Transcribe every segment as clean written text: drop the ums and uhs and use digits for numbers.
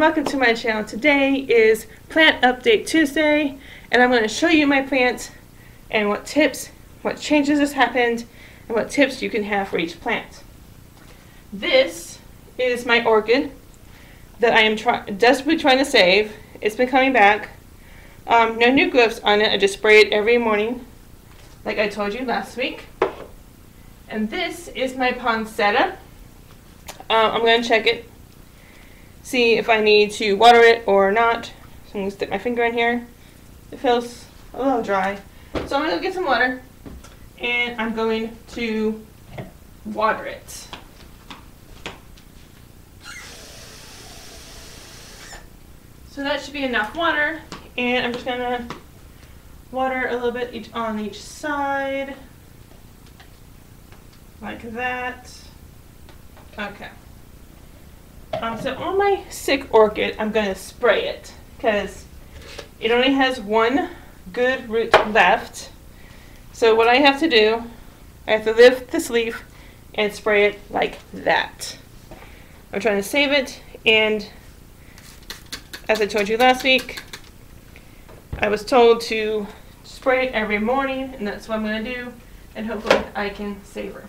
welcome to my channel. Today is Plant Update Tuesday, and I'm going to show you my plants and what tips, what changes has happened, and what tips you can have for each plant. This is my orchid that I am desperately trying to save. It's been coming back. No new growths on it. I just spray it every morning, like I told you last week. And this is my poinsettia. I'm going to check it, see if I need to water it or not. So I'm going to stick my finger in here. It feels a little dry. So I'm going to go get some water and I'm going to water it. So that should be enough water, and I'm just going to water a little bit on each side, like that. Okay. So on my sick orchid, I'm going to spray it because it only has one good root left. So what I have to do, I have to lift this leaf and spray it like that. I'm trying to save it, and as I told you last week, I was told to spray it every morning, and that's what I'm going to do, and hopefully I can save her.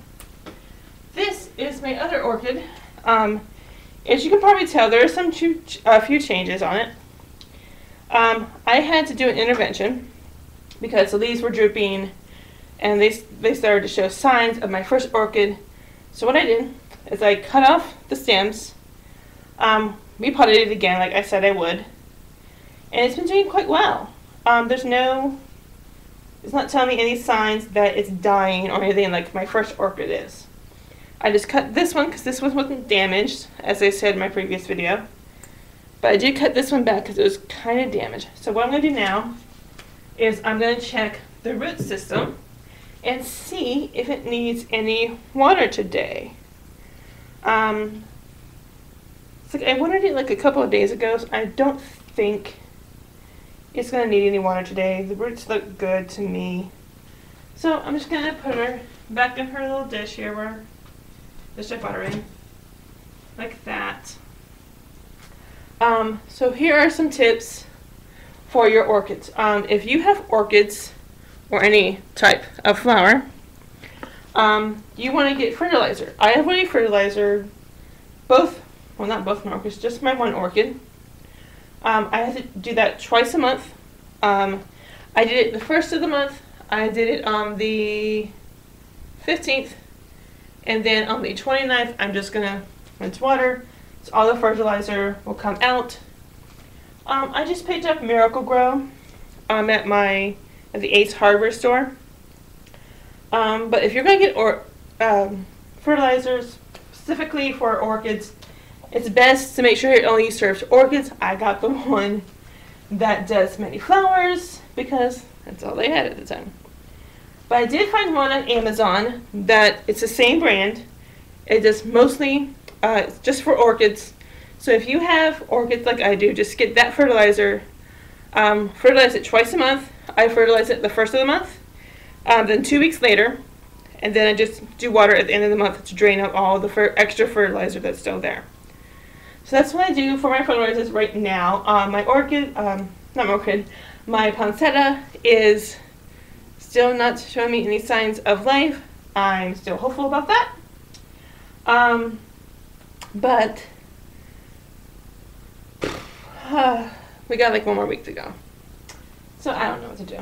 This is my other orchid. As you can probably tell, there are a few changes on it. I had to do an intervention because the leaves were drooping and they started to show signs of my first orchid. So what I did is I cut off the stems, repotted it again like I said I would, and it's been doing quite well. It's not telling me any signs that it's dying or anything like my first orchid is. I just cut this one because this one wasn't damaged, as I said in my previous video. But I did cut this one back because it was kind of damaged. So what I'm going to do now is I'm going to check the root system and see if it needs any water today. It's like I watered it like a couple of days ago, so I don't think it's going to need any water today. The roots look good to me. So I'm just going to put her back in her little dish here where dish of butter in, like that. So here are some tips for your orchids. If you have orchids or any type of flower, you want to get fertilizer. I have already fertilizer not both my orchids, just my one orchid. I have to do that twice a month. I did it the first of the month. I did it on the 15th. And then on the 29th, I'm just going to rinse water, so all the fertilizer will come out. I just picked up Miracle-Gro at the Ace Hardware store. But if you're going to get fertilizers specifically for orchids, it's best to make sure it only serves orchids. I got the one that does many flowers because that's all they had at the time. But I did find one on Amazon that it's the same brand. It does mostly just for orchids. So if you have orchids like I do, just get that fertilizer. Fertilize it twice a month. I fertilize it the first of the month, then 2 weeks later, and then I just do water at the end of the month to drain out all the extra fertilizer that's still there. So that's what I do for my fertilizers right now. My poinsettia is still not showing me any signs of life. I'm still hopeful about that. But we got like 1 more week to go. So I don't know what to do.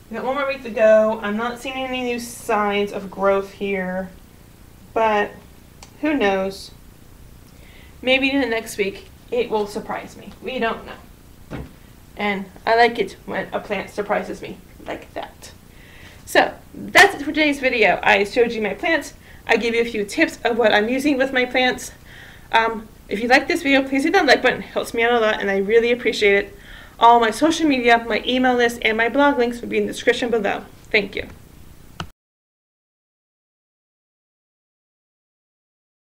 We got 1 more week to go. I'm not seeing any new signs of growth here, but who knows? Maybe in the next week it will surprise me. We don't know. And I like it when a plant surprises me like that. So that's it for today's video. I showed you my plants. I gave you a few tips of what I'm using with my plants. If you like this video, please hit that like button. It helps me out a lot and I really appreciate it. All my social media, my email list, and my blog links will be in the description below. Thank you.